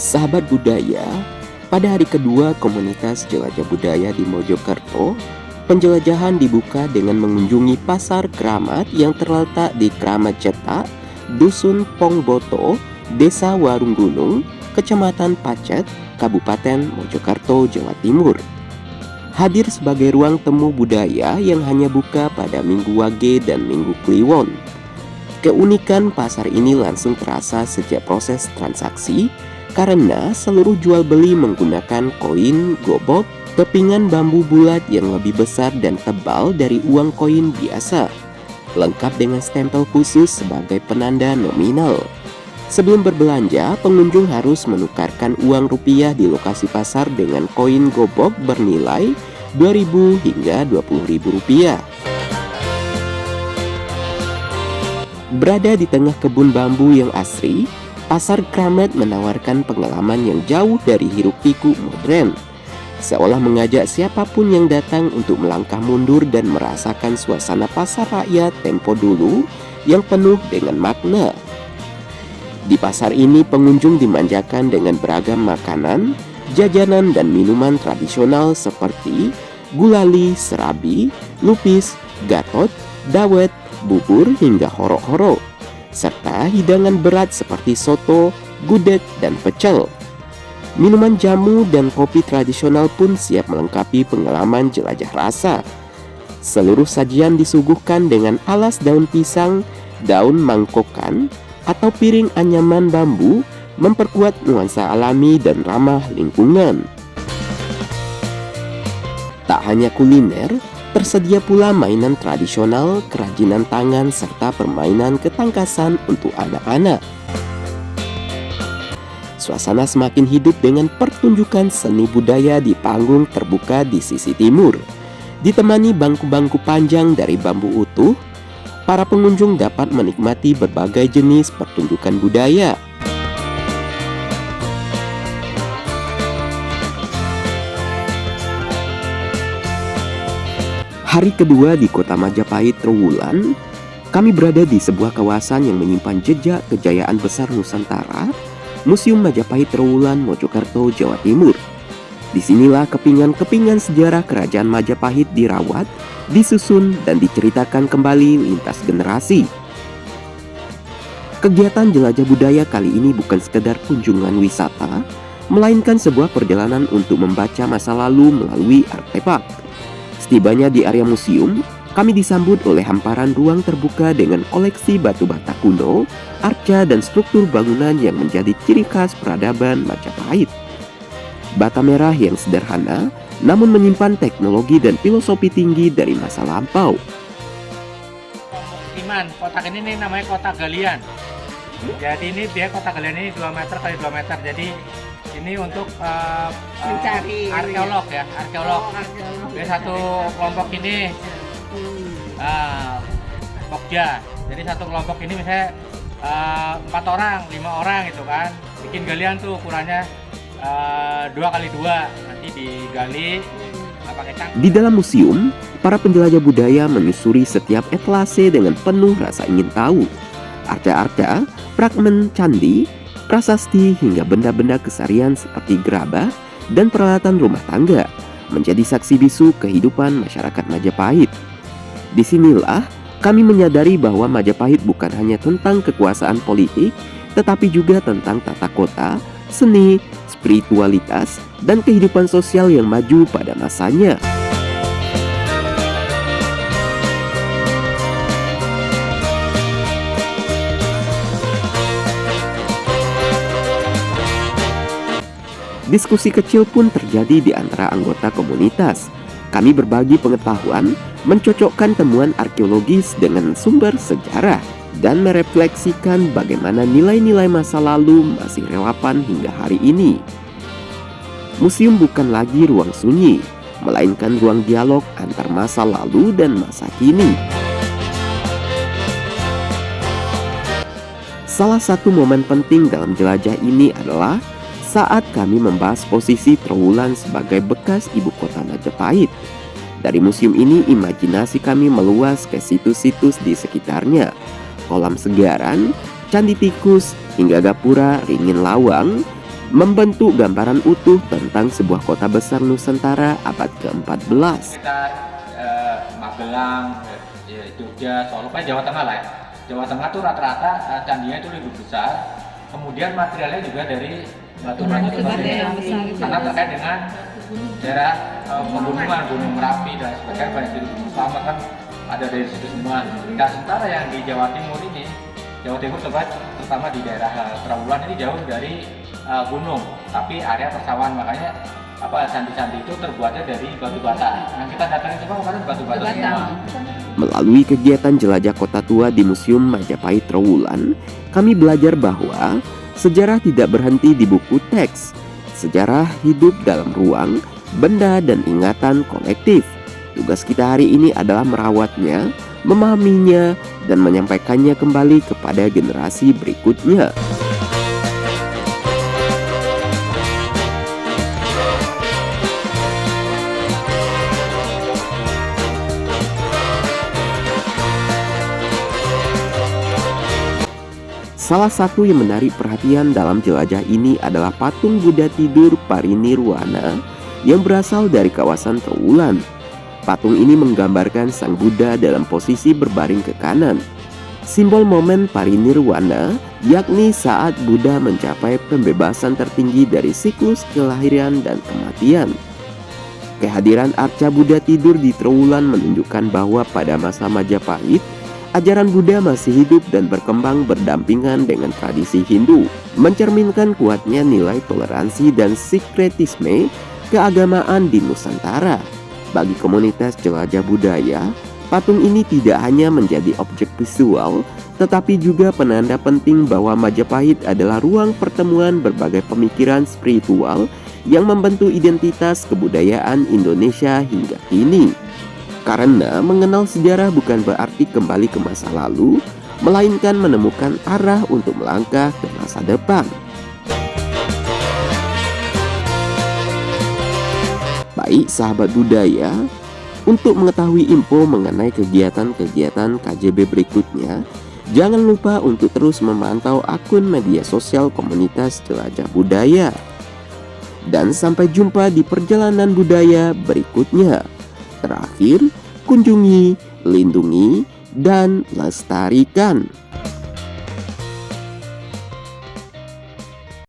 Sahabat budaya, pada hari kedua komunitas jelajah budaya di Mojokerto, penjelajahan dibuka dengan mengunjungi Pasar Kramat yang terletak di Kramat Cetak, Dusun Pongboto, Desa Warung Gunung, Kecamatan Pacet, Kabupaten Mojokerto, Jawa Timur. Hadir sebagai ruang temu budaya yang hanya buka pada Minggu Wage dan Minggu Kliwon. Keunikan pasar ini langsung terasa sejak proses transaksi, karena seluruh jual beli menggunakan koin gobok, kepingan bambu bulat yang lebih besar dan tebal dari uang koin biasa, lengkap dengan stempel khusus sebagai penanda nominal. Sebelum berbelanja, pengunjung harus menukarkan uang rupiah di lokasi pasar dengan koin gobok bernilai Rp2.000 hingga Rp20.000. Berada di tengah kebun bambu yang asri, Pasar Kramat menawarkan pengalaman yang jauh dari hiruk-pikuk modern, seolah mengajak siapapun yang datang untuk melangkah mundur dan merasakan suasana pasar rakyat tempo dulu yang penuh dengan makna. Di pasar ini pengunjung dimanjakan dengan beragam makanan, jajanan dan minuman tradisional seperti gulali, serabi, lupis, gatot, dawet, bubur hingga horok-horok, serta hidangan berat seperti soto, gudeg, dan pecel. Minuman jamu dan kopi tradisional pun siap melengkapi pengalaman jelajah rasa. Seluruh sajian disuguhkan dengan alas daun pisang, daun mangkokan, atau piring anyaman bambu, memperkuat nuansa alami dan ramah lingkungan. Tak hanya kuliner, tersedia pula mainan tradisional, kerajinan tangan, serta permainan ketangkasan untuk anak-anak. Suasana semakin hidup dengan pertunjukan seni budaya di panggung terbuka di sisi timur. Ditemani bangku-bangku panjang dari bambu utuh, para pengunjung dapat menikmati berbagai jenis pertunjukan budaya. Hari kedua di Kota Majapahit, Trowulan, kami berada di sebuah kawasan yang menyimpan jejak kejayaan besar Nusantara, Museum Majapahit Trowulan, Mojokerto, Jawa Timur. Disinilah kepingan-kepingan sejarah Kerajaan Majapahit dirawat, disusun, dan diceritakan kembali lintas generasi. Kegiatan jelajah budaya kali ini bukan sekedar kunjungan wisata, melainkan sebuah perjalanan untuk membaca masa lalu melalui artefak. Setibanya di area museum, kami disambut oleh hamparan ruang terbuka dengan koleksi batu bata kuno, arca, dan struktur bangunan yang menjadi ciri khas peradaban Majapahit. Bata merah yang sederhana, namun menyimpan teknologi dan filosofi tinggi dari masa lampau. Kotak ini nih namanya kotak galian. Jadi ini dia kotak galian ini 2 meter x 2 meter. Jadi ini untuk mencari arkeolog ya, arkeolog. Jadi satu kelompok ini Pokja. Jadi satu kelompok ini misalnya 4 orang, 5 orang gitu kan. Bikin galian tuh ukurannya 2x2, nanti digali pakai cangkul. Di dalam museum, para penjelajah budaya menyusuri setiap etalase dengan penuh rasa ingin tahu. Arca-arca, fragmen candi, prasasti, hingga benda-benda keseharian seperti gerabah dan peralatan rumah tangga menjadi saksi bisu kehidupan masyarakat Majapahit. Disinilah kami menyadari bahwa Majapahit bukan hanya tentang kekuasaan politik, tetapi juga tentang tata kota, seni, spiritualitas, dan kehidupan sosial yang maju pada masanya. Diskusi kecil pun terjadi di antara anggota komunitas. Kami berbagi pengetahuan, mencocokkan temuan arkeologis dengan sumber sejarah, dan merefleksikan bagaimana nilai-nilai masa lalu masih relevan hingga hari ini. Museum bukan lagi ruang sunyi, melainkan ruang dialog antar masa lalu dan masa kini. Salah satu momen penting dalam jelajah ini adalah saat kami membahas posisi Trowulan sebagai bekas ibu kota Majapahit. Dari museum ini, imajinasi kami meluas ke situs-situs di sekitarnya. Kolam Segaran, Candi Tikus, hingga Gapura Ringin Lawang membentuk gambaran utuh tentang sebuah kota besar Nusantara abad ke-14. Sekitar Magelang, ya, Jogja, Solo, Jawa Tengah lah ya. Jawa Tengah tuh rata-rata candinya itu lebih besar. Kemudian materialnya juga dari batu-batu seperti ini. Karena terkait dengan daerah pegunungan, Gunung Merapi dan sebagainya, banyak situ Selamat kan ada dari situ semua. Nah, sementara yang di Jawa Timur ini, Jawa Timur terutama di daerah Trawulan ini jauh dari gunung, tapi area persawahan, makanya candi-candi itu terbuatnya dari batu bata. Yang kita datangin semua kemarin batu bata semua. Melalui kegiatan jelajah kota tua di Museum Majapahit Trawulan, kami belajar bahwa sejarah tidak berhenti di buku teks. Sejarah hidup dalam ruang, benda, dan ingatan kolektif. Tugas kita hari ini adalah merawatnya, memahaminya, dan menyampaikannya kembali kepada generasi berikutnya. Salah satu yang menarik perhatian dalam jelajah ini adalah patung Buddha tidur Parinirwana yang berasal dari kawasan Trawulan. Patung ini menggambarkan Sang Buddha dalam posisi berbaring ke kanan. Simbol momen Parinirwana yakni saat Buddha mencapai pembebasan tertinggi dari siklus kelahiran dan kematian. Kehadiran arca Buddha tidur di Trawulan menunjukkan bahwa pada masa Majapahit, ajaran Buddha masih hidup dan berkembang berdampingan dengan tradisi Hindu, mencerminkan kuatnya nilai toleransi dan sinkretisme keagamaan di Nusantara. Bagi komunitas jelajah budaya, patung ini tidak hanya menjadi objek visual, tetapi juga penanda penting bahwa Majapahit adalah ruang pertemuan berbagai pemikiran spiritual yang membentuk identitas kebudayaan Indonesia hingga kini. Karena mengenal sejarah bukan berarti kembali ke masa lalu, melainkan menemukan arah untuk melangkah ke masa depan. Baik sahabat budaya, untuk mengetahui info mengenai kegiatan-kegiatan KJB berikutnya, jangan lupa untuk terus memantau akun media sosial komunitas jelajah budaya. Dan sampai jumpa di perjalanan budaya berikutnya. Terakhir, kunjungi, lindungi, dan lestarikan.